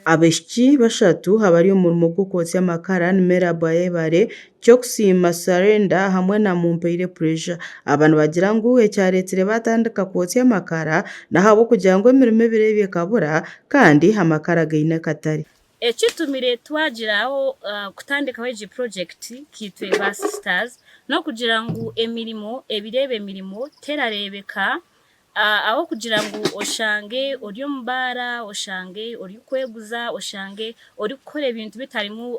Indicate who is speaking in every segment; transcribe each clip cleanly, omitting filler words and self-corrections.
Speaker 1: Abeshiki bashatu habari umurimo gwo kwosya amakara nimera bayebare cyo kusima Sarenda hamwe na Mumpeire Pressure. Abantu bagira ngo ecyaretire batandika kwosya amakara nahabo kugira ngo emirimo ebire bikabura kandi amakara gaine katari.
Speaker 2: Ekitumire twagiraho kutandikaho egi project kitwe ba sisters no kugira ngo emirimo ebirebe emirimo terarebeka aho kugira ngo oshange ori ombara oshange ori kweguza oshange ori gukora ebintu bitarimu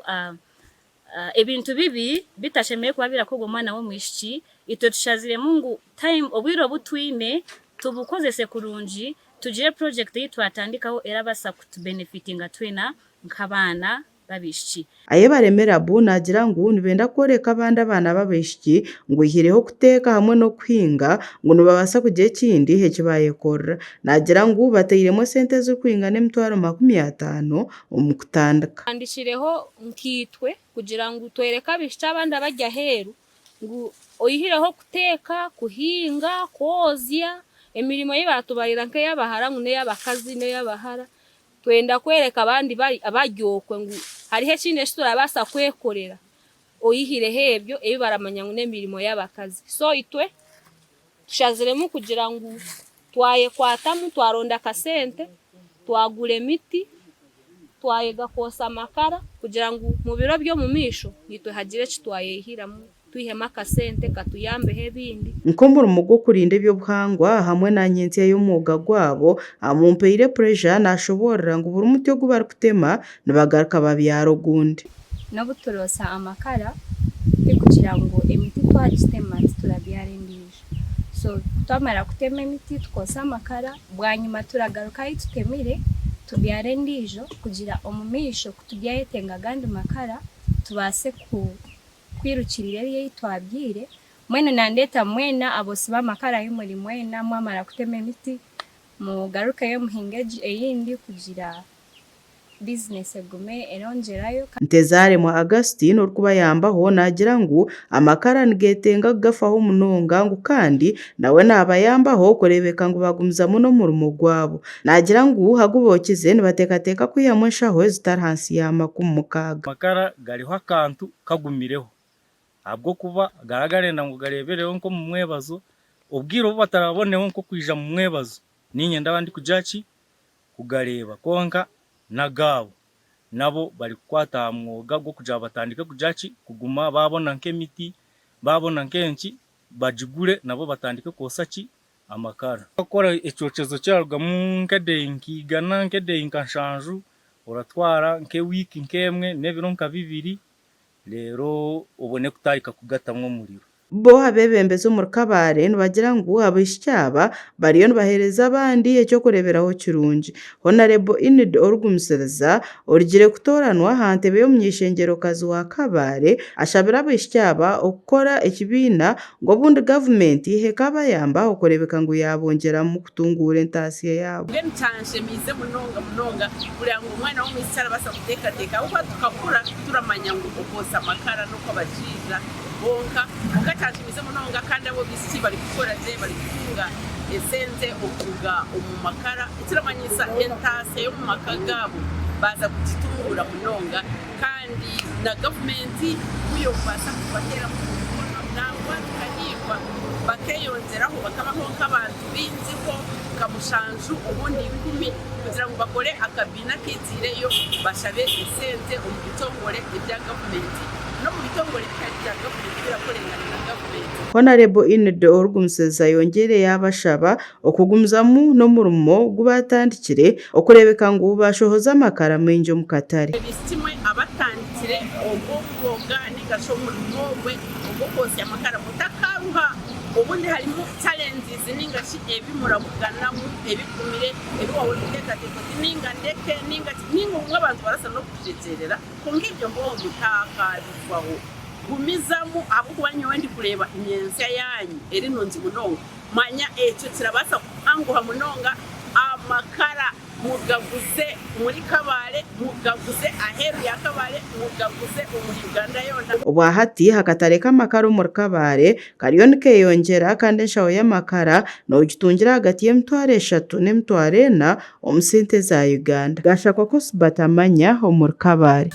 Speaker 2: ebintu bibi bitashemeye kuba birakorwa umwana wo mwishiki ito tushazire mungu time obwiro butwine tubukozese kurungi tugire project yitwatandikaho erabasa kutubenefitinga twena nk'abana babishiki.
Speaker 1: Aye baremera bu nagira ngo nibenda koreka abandi abana babishiki ngo ihireho kuteka hamwe no kwinga ngo nubabasa kujye kindi hekibayekora nagira ngo batayiremo sente zo kwinga n'emitwaro 50 omukutandika
Speaker 3: andishireho nkitwe kugira ngo twereka abishiki abandi abajya heru ngo oyihireho kuteka kuhinga kozya emirimo y'ibatubarira nke y'abahara ngo n'yabakazi n'yabahara twenda kwereka abandi bari abagyokwe ngo hariho kine turabasa kwekorera oyihire hebyo ebibaramanya ngo n'emirimo y'abakazi so itwe tushaziremo kugira ngo twaye kwatamu twaronda kasente twagure miti twaye gakosa amakara kugira ngo mu biro byo mu misho nitwe hagire kitwayehiramo twihema kasente katuyambe hebindi
Speaker 1: nkombura umugo kurinda ibyo buhangwa hamwe na nyenzi y'umuga gwabo Mumpeire Pressure nashobora ngo buri muti yo gubara kutema nabagaruka babyaro gundi
Speaker 4: no buturosa amakara kugira ngo emiti twagitema turabyarindije so twamara kutema emiti twosa amakara bwanyuma turagaruka itutemire tubyarindije kugira omumisho kutubyayetenga gandi makara tubase kwirukirira yeye twabyire mwene nandeta mwena abosiba makara y'umuri mwena mwamara kutema emiti mugaruka yo muhingeji eyindi kugira business egume erongerayo.
Speaker 1: Ntezare mu Augustine urkuba yambaho nagira ngo amakara nigetenga gafaho munonga ngo kandi nawe nabayambaho korebeka ngo bagumza muno murumo gwabo nagira ngo hagubokize nibatekateka kwiyamweshaho zitarhansi y'amakummukaga
Speaker 5: makara gariho akantu kagumireho abwo kuba garagarenda ngo garebereho nko mu mwebazo ubwiro bataraboneho nko kwija mu mwebazo ninye ndabandi kujachi kugareba konka nagabo nabo bari kwata mwoga gwo kuja batandika kujachi kuguma babona nk'emiti babona nkenki bajigure nabo batandika kosaki amakara akora ecocezo cyarwa mu nkadenki gana nkadenka nshanju uratwara nke wiki nkemwe nebiro nka 2 rero ubone kutarika kugatamwe muriro
Speaker 1: bo habebembeze mu kabare bagira ngo abishyaba bariyo bahereza abandi ecyo kureberaho kirungi Honorable Inid Orgumsereza origire kutoranwa hantebe yo myishengero kazi wa kabare ashabira abishyaba okora ekibina ngo bundi government ihekaba yamba okorebeka ngo yabongera mu kutungura entasiye yabo
Speaker 6: ngeni cyanje mize munonga kugira ngo umwana wo mwisara basa kutekateka uko tukakura turamanya ngo okosa amakara no kwabajira bonka ugatanze mize munonga kandi abo bisi bari gukora je bari kufunga esente okuga omumakara itiramanyisa entase yo mumakagabo baza kutitungura munonga kandi na government uyo basa kubatera mu nangwa kanirwa bakeyonzeraho bakabaho nk'abantu binzi ko kamushanju ubundi ibikumi kugira ngo bakore akabina kitireyo bashabe esente omubitongore ibya government no mubitongore bya government birakorengana na government.
Speaker 1: Honorable Inid Orgumsereza yongereye abashaba okugumzamu no murumo gubatandikire okurebeka ngo bashohoza amakara menje mu katare
Speaker 6: bistimwe abatandikire ogoboga nigashomurimo we ogokose amakara mutakaruha ubundi harimo challenges ningashi ebimurabuganamu ebikumire ebiwawe kutekateko ninga ndeke ninga umwe abantu barasa no kujejerera kungibyo ngo gutakazwaho gumizamu abukwanyo wendi kureba imyensa yanyu eri nonzi munonga manya echo kirabasa kuhanguha munonga amakara mugaguze muri Kabale, mugaguze aheru ya Kabale, mugaguze muri Uganda yona.
Speaker 1: Obwahati akatare k'amakara omuri Kabale kariyo nikeyongyera kandi enshaho y'amakara noogitungira hagati y'emitwaro 3 n'emitwaro 4 omu sente za Uganda. Gashakwa Cosbat Amanya omuri Kabale.